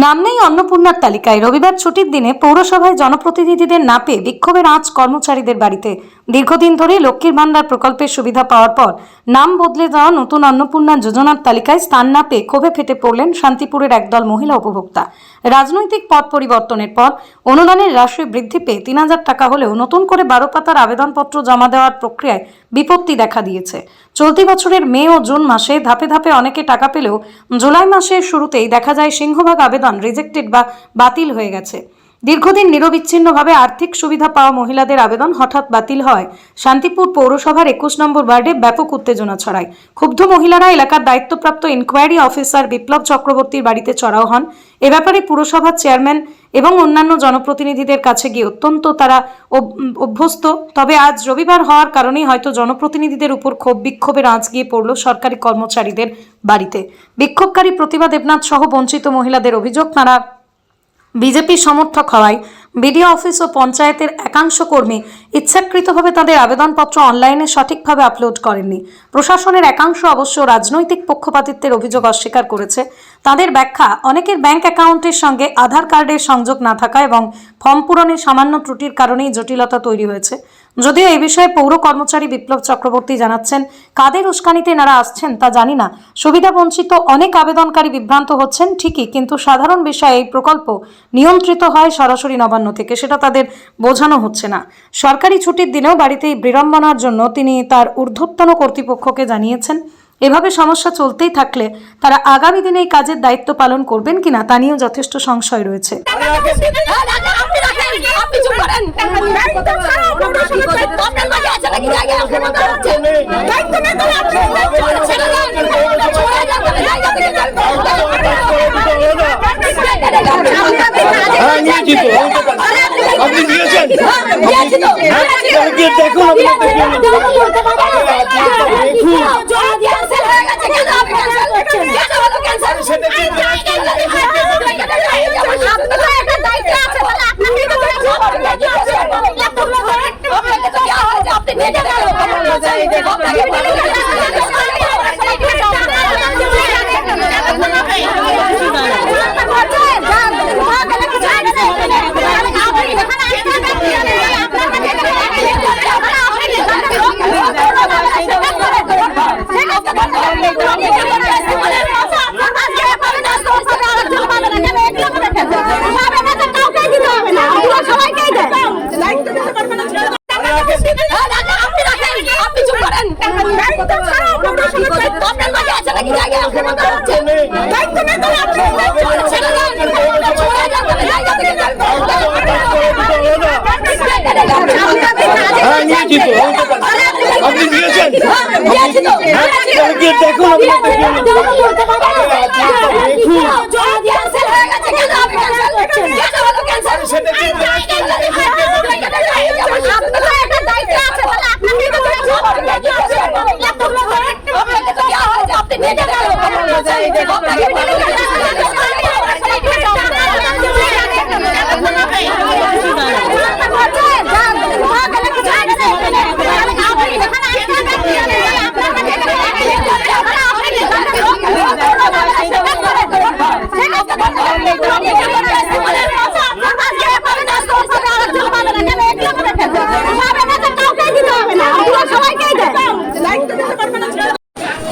নাম নেই অন্নপূর্ণার তালিকায়। রবিবার ছুটির দিনে পৌরসভায় জনপ্রতিনিধিদের না পেয়ে বিক্ষোভের আঁচ কর্মচারীদের বাড়িতে। দীর্ঘদিন ধরে লক্ষ্মীর ভান্ডার প্রকল্পের সুবিধা পাওয়ার পর নাম বদলে দেওয়া নতুন অন্নপূর্ণা যোজনার তালিকায় স্থান না পেয়ে ক্ষোভে ফেটে পড়লেন শান্তিপুরের একদল মহিলা উপভোক্তা। রাজনৈতিক পথ পরিবর্তনের পর অনুদানের রাশি বৃদ্ধি পেয়ে ৩,০০০ টাকা হলেও নতুন করে ১২ পাতার আবেদনপত্র জমা দেওয়ার প্রক্রিয়ায় বিপত্তি দেখা দিয়েছে। চলতি বছরের মে ও জুন মাসে ধাপে ধাপে অনেকে টাকা পেলেও জুলাই মাসের শুরুতেই দেখা যায় সিংহভাগ আবেদন রিজেক্টেড বা বাতিল হয়ে গেছে। দীর্ঘদিন নিরবিচ্ছিন্নভাবে আর্থিক সুবিধা পাওয়া মহিলাদের আবেদন হঠাৎ বাতিল হয় শান্তিপুর পৌরসভার ২১ নম্বর ওয়ার্ডে ব্যাপক উত্তেজনা ছড়ায়। ক্ষুব্ধ মহিলারা এলাকার দায়িত্বপ্রাপ্ত ইনকোয়ারি অফিসার বিপ্লব চক্রবর্তীর বাড়িতে চড়াও হন। এ ব্যাপারে পুরসভার চেয়ারম্যান এবং অন্যান্য জনপ্রতিনিধিদের কাছে গিয়ে অত্যন্ত তারা অভ্যস্ত। তবে আজ রবিবার হওয়ার কারণেই হয়তো জনপ্রতিনিধিদের উপর ক্ষোভ বিক্ষোভের আঁচ গিয়ে পড়ল সরকারি কর্মচারীদের বাড়িতে। বিক্ষোভকারী প্রতিভা দেবনাথ সহ বঞ্চিত মহিলাদের অভিযোগ, তারা বিজেপি সমর্থক হওয়ায় বিডিও অফিস ও পঞ্চায়েতের একাংশ কর্মী ইচ্ছাকৃতভাবে তাদের আবেদনপত্র অনলাইনে সঠিকভাবে আপলোড করেননি। প্রশাসনের একাংশ অবশ্য রাজনৈতিক পক্ষপাতিত্বের অভিযোগ অস্বীকার করেছে। তাদের ব্যাখ্যা, অনেকের ব্যাংক অ্যাকাউন্টের সঙ্গে আধার কার্ডের সংযোগ না থাকা এবং ফর্ম পূরণে সামান্য ত্রুটির কারণেই জটিলতা তৈরি হয়েছে। যদিও এ বিষয়ে পৌর কর্মচারী বিপ্লব চক্রবর্তী জানাচ্ছেন, কাদের উস্কানিতে এনারা আসছেন তা জানি না। সুবিধা বঞ্চিত অনেক আবেদনকারী বিভ্রান্ত হচ্ছেন ঠিকই, কিন্তু সাধারণ বিষয়ে এই প্রকল্প নিয়ন্ত্রিত হয় সরাসরি নবান্ন থেকে, সেটা তাদের বোঝানো হচ্ছে না। সরকারি ছুটির দিনেও বাড়িতে এই বিড়ম্বনার জন্য তিনি তার ঊর্ধ্বতন কর্তৃপক্ষকে জানিয়েছেন। এভাবে সমস্যা চলতেই থাকলে তারা আগামী দিনে এই কাজের দায়িত্ব পালন করবেন কিনা তা নিয়েও যথেষ্ট সংশয় রয়েছে।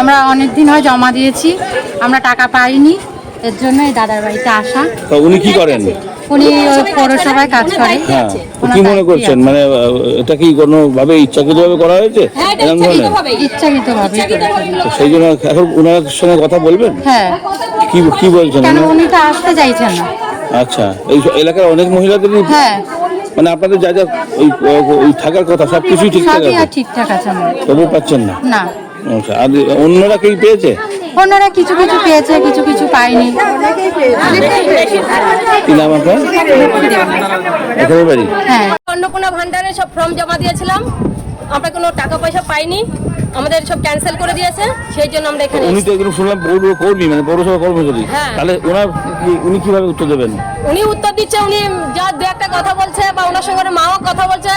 আমরা অনেক দিন হয় জমা দিয়েছি, আমরা টাকা পাইনি, এর জন্য এই দাদার বাড়িতে আসা। তো উনি কি করেন? উনি ওই পৌরসভায় কাজ করে। হ্যাঁ, কি মনে করছেন, মানে এটা কি কোনোভাবে ইচ্ছাকৃতভাবে করা হয়েছে? এরকম ধরনের ইচ্ছাকৃতভাবে, সেই জন্য এখন ওনার সঙ্গে কথা বলবেন? হ্যাঁ। কি বলছেন? কেন উনি তো আসতে চাইছেন না। আচ্ছা, এই এলাকার অনেক মহিলাদেরই, হ্যাঁ, মানে আপনাদের যা যা ওই থাকার কথা সবকিছুই ঠিকঠাক আছে? ঠিকঠাক আছে, তবু পাচ্ছেন না? না। আচ্ছা, আর অন্যরা কি পেয়েছে? অন্যরা কিছু কিছু পেয়েছে, কিছু কিছু পায়নি। কি নাম আপনার? এখানে বাড়ি? হ্যাঁ, অন্নপূর্ণা ভান্ডারে সব ফর্ম জমা দিয়েছিলাম, আমরা কোনো টাকা পয়সা পাইনি, আমাদের সব ক্যান্সেল করে দিয়েছে, সেই জন্য আমরা এখানে উনি তো এগুলো শুনলাম কর্মী, মানে পৌরসভা কর্মচারী। হ্যাঁ। তাহলে উনি কিভাবে উত্তর দেবেন? উনি উত্তর দিচ্ছে, উনি যা দু একটা কথা বলছে বা ওনার সঙ্গে ওর মাও কথা বলছে,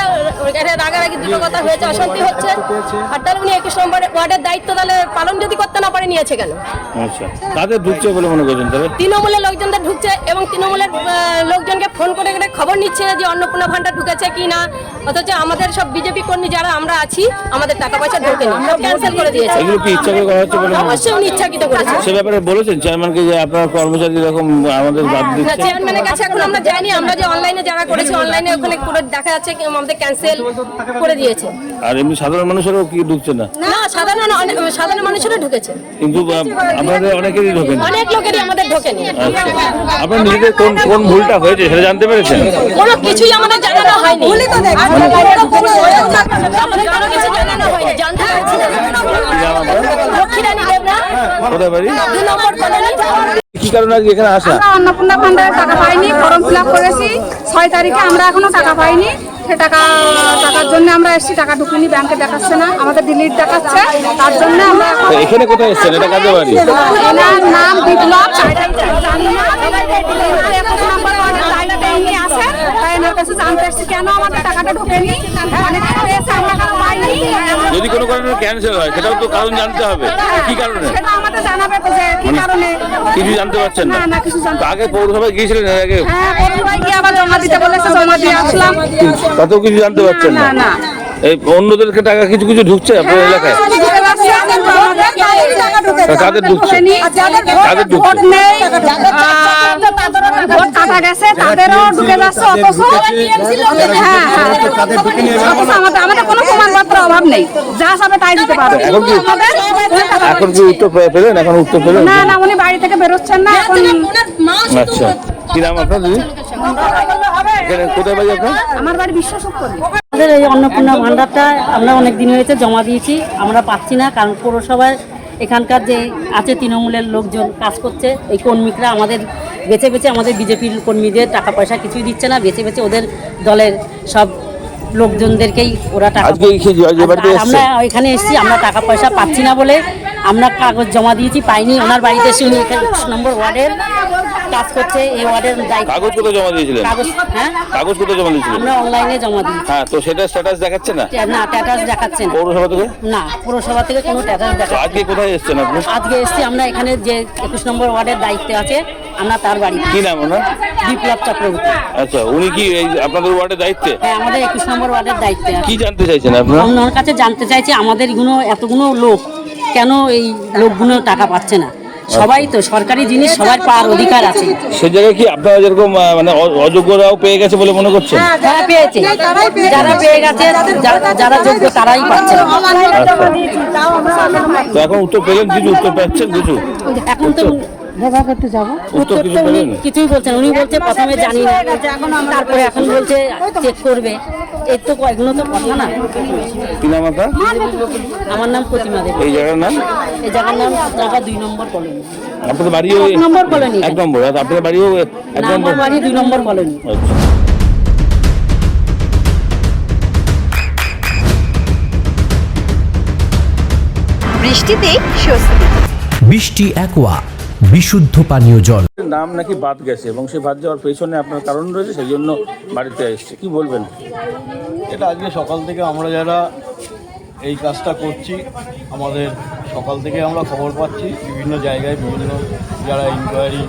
এখানে রাগারাগি দুটো কথা হয়েছে, অশান্তি হচ্ছে। আর তাহলে উনি 21 নম্বর ওয়ার্ডের দায়িত্ব তাহলে পালন যদি করতে না পারে নিয়েছে কেন? আচ্ছা, তাদের ঢুকছে বলে মনে করছেন? তাহলে তৃণমূলের লোকজনদের ঢুকছে এবং তৃণমূলের লোকজনকে ফোন করে করে খবর নিচ্ছে যে অন্নপূর্ণা ভান্ডার ঢুকেছে কি না, অথচ আমাদের সব বিজেপি কর্মী যারা আমরা আছি আমাদের টাকা পয়সা ঢোকেনি, সব ক্যান্সেল করে দিয়েছে। এগুলো কি ইচ্ছা করে করা হচ্ছে বলে? অবশ্যই উনি ইচ্ছাকৃত করেছে। সে ব্যাপারে বলেছেন চেয়ারম্যানকে যে আপনার কর্মচারী এরকম আমাদের বাদ না, দিচ্ছে? চেয়ারম্যানের কাছে এখন আমরা যাইনি, আমরা যে অনলাইনে যারা করেছি অনলাইনে ওখানে পুরো দেখা যাচ্ছে কি আমাদের ক্যান্সেল করে দিয়েছে। আর এমনি সাধারণ মানুষেরও কি ঢুকছে না? না, সাধারণ মানুষেরা ঢুকেছে, কিন্তু আপনাদের অনেকেরই ঢোকেন। অনেক লোকেরই আমাদের ঢোকেনি। আচ্ছা, আপনার নিজেদের কোন ভুলটা হয়েছে সেটা জানতে পেরেছেন? কোনো কিছুই আমাদের জানানো হয়নি, আমাদের কোনো কিছু জানানো হয়নি, জানতে পারছি না। লক্ষ্মীরানী দেবরা, কোথায় বাড়ি? 2 নম্বর কলোনি। কি কারণে আজকে এখানে আসা? আমরা অন্নপূর্ণা ভান্ডারের টাকা পাইনি, ফর্ম ফিল আপ করেছি 6 তারিখে, আমরা এখনো টাকা পাইনি। সে টাকার জন্য আমরা এসেছি, টাকা ঢুকিনি, ব্যাংকে দেখাচ্ছে না, আমাদের ডিলিট দেখাচ্ছে, তার জন্য আমরা এখন। তো এখানে কোথায় এসেছেন? এটা কাদের বাড়ি? এনার নাম বিপ্লব, জানি না, 21 নম্বর ওয়ার্ডের দায়িত্বে উনি আছেন, তাই এনার কাছে জানতে এসেছি কেন আমাদের টাকাটা ঢোকেনি, অনেকে পেয়েছে আমরা কেন পাইনি। যদি কোনো কারণে ক্যান্সেল হয় সেটাও তো কারণ জানতে হবে, কি কারণে? সেটা আমাদের জানাবে তো যে কি কারণে। কিছু জানতে পারছেন না? না, কিছু জানতে তো আগে পৌরসভায় গিয়েছিলেন এর আগে? হ্যাঁ, পৌরসভায় গিয়ে আবার জমা দিতে বলেছে, জমা দিয়ে আসলাম। তাতেও কিছু জানতে পারছেন না? না। এই অন্যদেরকে টাকা কিছু কিছু ঢুকছে আপনার এলাকায়? কাদের ঢুকছে? কাদের ঢুকছে? ভোট কাটা গেছে তাদেরও ঢুকে যাচ্ছে, অথচ আমাদের কোনো প্রমাণপত্র অভাব নেই, যা সবে তাই দিতে পারবে। এখন কি উত্তর পেলেন? এখন উত্তর পেলেন? না, উনি বাড়ি থেকে বেরোচ্ছেন না এখন। আচ্ছা, কি নাম আপনার দিদি? এখানে কোথায় বাড়ি আপনার? আমার বাড়ি বিশ্বাসক করি। আমাদের এই অন্নপূর্ণা ভান্ডারটা আমরা অনেক দিন হয়েছে জমা দিয়েছি, আমরা পাচ্ছি না, কারণ পৌরসভায় এখানকার যে আছে তৃণমূলের লোকজন কাজ করছে, এই কর্মীরা আমাদের বেছে বেছে আমাদের বিজেপির কর্মীদের টাকা পয়সা কিছুই দিচ্ছে না, বেছে বেছে ওদের দলের সব লোকজনদেরকেই ওরা টাকা। আজকে আমরা এখানে এসেছি, আমরা টাকা পয়সা পাচ্ছি না বলে আমরা কাগজ জমা দিয়েছি, পাইনি। ওনার বাড়িতে এসে উনি 21 নম্বর ওয়ার্ডের কাজ করছে, এই ওয়ার্ডের দায়িত্ব। কাগজ কোথায় জমা দিয়েছিলেন? হ্যাঁ, কাগজ কোথায় জমা দিয়েছিলেন? আমরা অনলাইনে জমা দিয়েছি। হ্যাঁ, তো সেটা স্ট্যাটাস দেখাচ্ছে না? না, স্ট্যাটাস দেখাচ্ছে না পৌরসভা থেকে? না, পুরসভা থেকে কোনো স্ট্যাটাস তো দেখাচ্ছে আজকে কোথায় এসেছেন আপনি? না। আজকে এসেছি আমরা এখানে যে 21 নম্বর ওয়ার্ডের দায়িত্বে আছে, আমরা তার বাড়ি। কি নাম ওনার? বিপ্লব চক্রবর্তী। আচ্ছা, উনি কি এই আপনাদের ওয়ার্ডের দায়িত্বে? হ্যাঁ, আমাদের 21 নম্বর ওয়ার্ডের দায়িত্বে আছে। কি জানতে চাইছেন আপনারা? ওনার কাছে জানতে চাইছি আমাদের এতগুলো লোক কেন এই লোকগুলো টাকা পাচ্ছে না। সবাই তো সরকারি জিনিস সবার পাওয়ার অধিকার আছে। সে জায়গায় কি আপনারা যেরকম মানে অযোগ্যরাও পেয়ে গেছে বলে মনে করছেন? যারা পেয়েছে, যারা পেয়ে গেছে, যারা যোগ্য তারাই পাচ্ছে না। তো এখন উত্তর পেলেন? কিছু উত্তর পাচ্ছেন? কিছু এখন তো উত্তর কিছু উনি পেলেন? কিছুই বলছেন, উনি বলছে প্রথমে জানি না, তারপরে এখন বলছে চেক করবে। এর তো এগুলো তো কথা না। কি নাম আপনার? আমার নাম প্রতিমা দেবী। এই জায়গার নাম? এই জায়গার নাম ঢাকা 2 নম্বর কলোনি। আপনাদের বাড়িও 1 নম্বর কলোনি। 1 নম্বর? আর আপনার বাড়িও 1 না, নম্বর? আমার বাড়ি 2 নম্বর কলোনি। আচ্ছা। বৃষ্টিতে স্বস্তি। বৃষ্টি অ্যাকোয়া বিশুদ্ধ পানীয় জল। নাম নাকি বাদ গেছে এবং সেই বাদ যাওয়ার পেছনে আপনার কারণ রয়েছে, সেই জন্য বাড়িতে এসছে, কি বলবেন? এটা আজকে সকাল থেকে আমরা যারা এই কাজটা করছি, আমাদের সকাল থেকে আমরা খবর পাচ্ছি বিভিন্ন জায়গায় বিভিন্ন যারা ইনকোয়ারি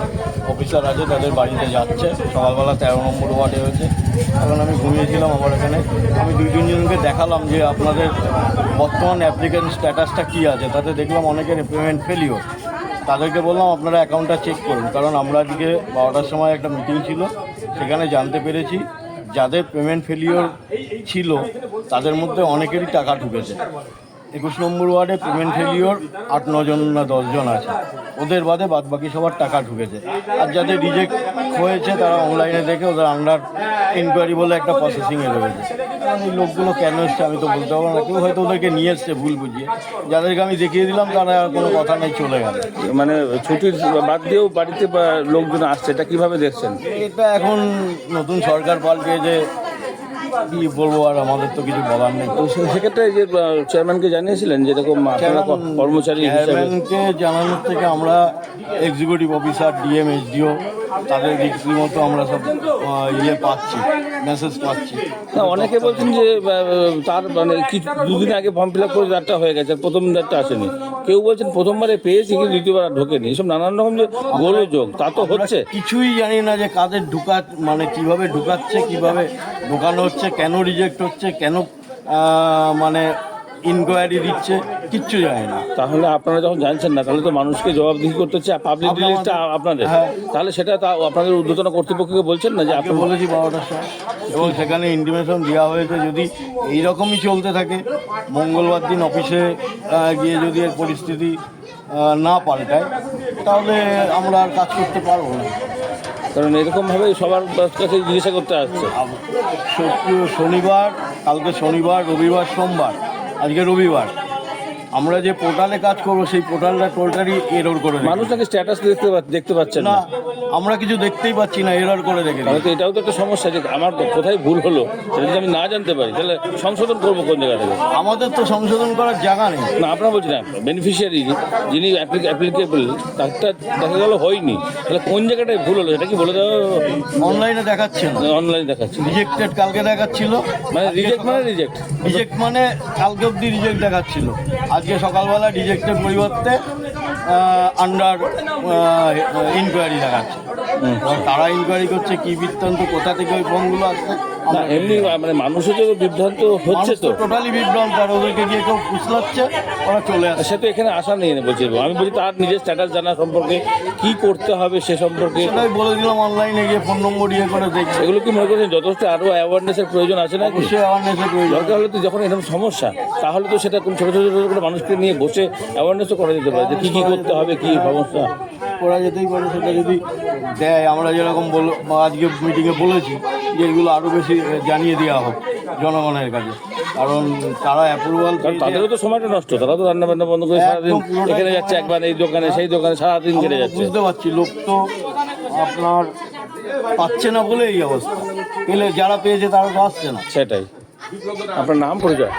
অফিসার আছে তাদের বাড়িতে যাচ্ছে। সকালবেলা 13 নম্বর ওয়ার্ডে হয়েছে, এখন আমি ঘুমিয়েছিলাম আমার এখানে। আমি 2-3 জনকে দেখালাম যে আপনাদের বর্তমান অ্যাপ্লিকেন্ট স্ট্যাটাসটা কী আছে, তাতে দেখলাম অনেকের পেমেন্ট ফেলিওর। তাদেরকে বললাম আপনারা অ্যাকাউন্টটা চেক করুন, কারণ আমরা আজকে 12টার সময় একটা মিটিং ছিল, সেখানে জানতে পেরেছি যাদের পেমেন্ট ফেলিওর ছিল তাদের মধ্যে অনেকেরই টাকা ঢুকেছে। 21 নম্বর ওয়ার্ডে পেমেন্ট ফেলিওর 8-9 জন না 10 জন আছে, ওদের বাদে বাদবাকি সবার টাকা ঢুকেছে। আর যাদের রিজেক্ট হয়েছে তারা অনলাইনে দেখে ওদের আন্ডার ইনকোয়ারি বলে একটা প্রসেসিংয়ে রয়েছে। কারণ এই লোকগুলো কেন এসছে আমি তো বলতে পারবো না, কেউ হয়তো ওদেরকে নিয়ে এসছে ভুল বুঝিয়ে, যাদেরকে আমি দেখিয়ে দিলাম তারা আর কোনো কথা নেই, চলে গেল। মানে ছুটির বাদ দিয়েও বাড়িতে লোকজন আসছে, এটা কিভাবে দেখছেন? এটা এখন নতুন সরকার পাল্টেছে, কি বলবো, আর আমাদের তো কিছু বলার নেই। তো সেক্ষেত্রে যে চেয়ারম্যানকে জানিয়েছিলেন যেরকম আপনারা কর্মচারী হিসেবে? চেয়ারম্যানকে জানানোর থেকে আমরা এক্সিকিউটিভ অফিসার, ডিএম, এসডিও তাদের রীতিমতো আমরা সব পাচ্ছি, মেসেজ পাচ্ছি। না, অনেকে বলছেন যে তার মানে কি দুদিন আগে ফর্ম ফিল আপ করে তারটা হয়ে গেছে, প্রথম তারটা আসেনি। কেউ বলছেন প্রথমবারে পেয়েছি কিন্তু দ্বিতীয়বার আর ঢোকেনি। এসব নানান রকম যে গোলযোগ, তা তো হচ্ছে। কিছুই জানি না যে কাদের মানে কিভাবে ঢুকাচ্ছে, কিভাবে ঢোকানো হচ্ছে, কেন রিজেক্ট হচ্ছে, কেন মানে ইনকোয়ারি দিচ্ছে, কিচ্ছু জানি না। তাহলে আপনারা যখন জানছেন না, তাহলে তো মানুষকে জবাবদিহি করতে হচ্ছে, পাবলিক রিলিজটা আপনাদের। তাহলে সেটা আপনাদের ঊর্ধ্বতন কর্তৃপক্ষকে বলছেন না যে আপনি? বলেছি 12টার সময়, এবং সেখানে ইন্টিমেশন দেওয়া হয়েছে যদি এইরকমই চলতে থাকে, মঙ্গলবার দিন অফিসে গিয়ে যদি এর পরিস্থিতি না পাল্টায়, তাহলে আমরা আর কাজ করতে পারবো না। কারণ এরকমভাবে সবার কাছে জিজ্ঞাসা করতে আসছে। শনিবার, কালকে শনিবার, রবিবার, সোমবার, আজকে রবিবার, আমরা যে পোর্টালে কাজ করবো সেই পোর্টালটা টোটালি এরর করে মানুষ নাকি স্ট্যাটাস দেখতে পাচ্ছেন না, না। আমরা কিছু দেখতেই পাচ্ছি না, এরর করে দেখে। তাহলে তো এটাও তো একটা সমস্যা যে আমার কোথায় ভুল হলো সেটা যদি আমি না জানতে পারি, তাহলে সংশোধন করবো কোন জায়গা থেকে? আমাদের তো সংশোধন করার জায়গা নেই। না, আপনারা বলছেন বেনিফিশিয়ারি যিনি অ্যাপ্লিকেবল তারটা দেখা গেল হয়নি, তাহলে কোন জায়গাটায় ভুল হলো সেটা কি বলে দেওয়া? অনলাইনে দেখাচ্ছে না, অনলাইন দেখাচ্ছে রিজেক্টেড কালকে দেখাচ্ছিল, মানে রিজেক্ট মানে কালকে অব্দি রিজেক্ট দেখাচ্ছিল, আজকে সকালবেলা রিজেক্টের পরিবর্তে আন্ডার ইনকোয়ারি দেখাচ্ছে। তারা ইনকোয়ারি করছে কি বৃত্তান্ত, কোথা থেকে ওই ফর্মগুলো আসছে। না, এমনি মানে মানুষের যে বিভ্রান্ত হচ্ছে, তো টোটালি বিভ্রান্ত, আর ওদেরকে গিয়ে কেউ ফুসলাচ্ছে, ওরা চলে আসে। সে তো এখানে আসা নেই বলছি। আমি বলছি তার নিজের স্ট্যাটাস জানা সম্পর্কে, কি করতে হবে সে সম্পর্কে সেটাই বলে দিলাম, অনলাইনে গিয়ে ফোন নম্বর করে দেখছে। এগুলো কি মনে করছেন যথেষ্ট আরও অ্যাওয়ারনেসের প্রয়োজন আছে না? অবশ্যই অ্যাওয়ারনেসের প্রয়োজন। দরকার হলে তো যখন এরকম সমস্যা, তাহলে তো সেটা কোন ছোটো ছোটো করে মানুষকে নিয়ে বসে অ্যাওয়ারনেসও করা যেতে পারে যে কী কী করতে হবে, কী সমস্যা করা যেতেই পারে। সেটা যদি দেয়, আমরা যেরকম আজকে মিটিংয়ে বলেছি যে এগুলো আরও বেশি জানিয়ে দেওয়া হোক জনগণের কাছে, কারণ তারা অ্যাপ্রুভাল, তাদেরও তো সময়টা নষ্ট, তারা তো রান্না বান্না বন্ধ করে সারাদিন এখানে যাচ্ছে, একবার এই দোকানে সেই দোকানে সারাদিন কেটে যাচ্ছে। বুঝতে পারছি, লোক তো আপনার পাচ্ছে না বলে এই অবস্থা, পেলে যারা পেয়েছে তারা তো আসছে না। সেটাই। আপনার নাম পরিচয়?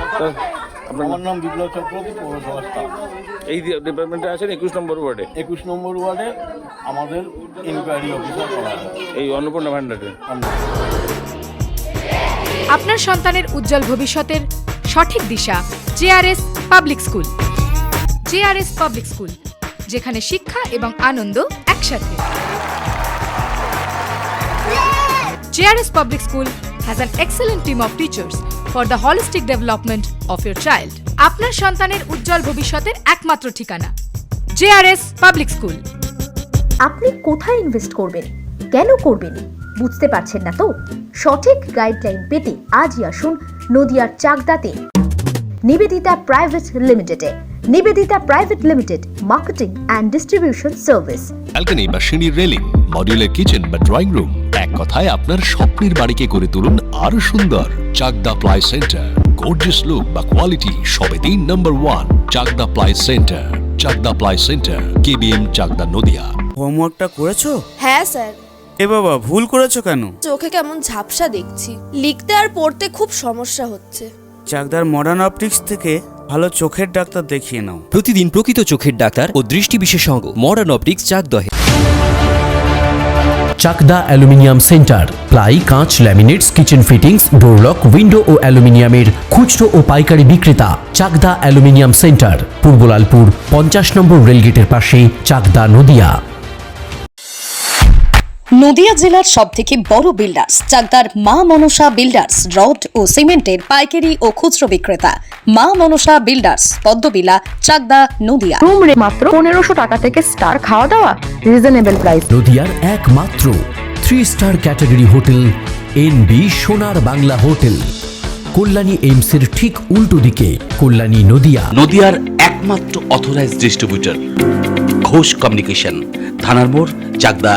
আমার নাম বিপ্লব চক্রবর্তী, পৌরসভার স্টাফ। এই ডিপার্টমেন্টে আছেন 21 নম্বর ওয়ার্ডে? 21 নম্বর ওয়ার্ডে আমাদের ইনকোয়ারি অফিসার করা হয় এই অন্নপূর্ণা ভান্ডারে। আপনার সন্তানের উজ্জ্বল ভবিষ্যতের সঠিক দিশা JRS public school. JRS public school, যেখানে শিক্ষা এবং আনন্দ একসাথে। JRS public school has an excellent team of teachers for the holistic development of your child. আপনার সন্তানের উজ্জ্বল ভবিষ্যতের একমাত্র ঠিকানা জেআরএস পাবলিক স্কুল। আপনি কোথায় ইনভেস্ট করবেন, কেন করবেন, বুঝতে পারছেন না তো? সঠিক গাইডলাইন পেতে আজই আসুন নদিয়ার চাকদাতে নিবেদিতা প্রাইভেট লিমিটেডে। Nivedita private limited, marketing and distribution service. Balcony বা সিঁড়ির রেলিং, মডিউলার কিচেন বা ড্রয়িং রুম, এক কথায় আপনার স্বপ্নের বাড়িকে করে তুলুন আরো সুন্দর। Chakdah ply centre, gorgeous look বা কোয়ালিটি সবে 3 নম্বর 1 Chakdah ply centre. Chakdah ply centre, KBM, Chakdah, Nadia. হোমওয়ার্কটা করেছো? হ্যাঁ স্যার। এ বাবা, ভুল করেছো কেন? চোখে কেমন ঝাপসা দেখছি, লিখতে আর পড়তে খুব সমস্যা হচ্ছে। চাকদার মডার্ন অপটিক্স থেকে ভালো চোখের ডাক্তার দেখিয়ে নাও। প্রতিদিন প্রকৃত চোখের ডাক্তার ও দৃষ্টি বিশেষজ্ঞ মডার্ন অপটিক্স, চাকদহে। চাকদা অ্যালুমিনিয়াম সেন্টার, প্লাই, কাঁচ, laminates, kitchen fittings, door lock, window ও অ্যালুমিনিয়ামের খুচরো ও পাইকারি বিক্রেতা। চাকদা অ্যালুমিনিয়াম সেন্টার, পূর্বলালপুর 50 নম্বর রেলগেটের পাশে, চাকদা, নদিয়া। নদিয়া জেলার সবথেকে বড় বিল্ডার্স চাকদার মা মনসা বিল্ডার্স, রড ও সিমেন্টের পাইকারি ও খুচরো বিক্রেতা। মা মনসা বিল্ডার্স, পদ্মবিলা, চাকদা, নদিয়া। রুম রে মাত্র 1500 টাকা থেকে স্টার, খাওয়া দাওয়া রিজনেবল প্রাইস। নদিয়ার একমাত্র 3 স্টার ক্যাটাগরি হোটেল এনবি সোনার বাংলা হোটেল, কল্যাণী এইমসের ঠিক উল্টো দিকে, কল্যাণী, নদিয়া। নদিয়ার একমাত্র অথরাইজড ডিস্ট্রিবিউটর ঘোষ কমিউনিকেশন, থানার মোড়, চাকদা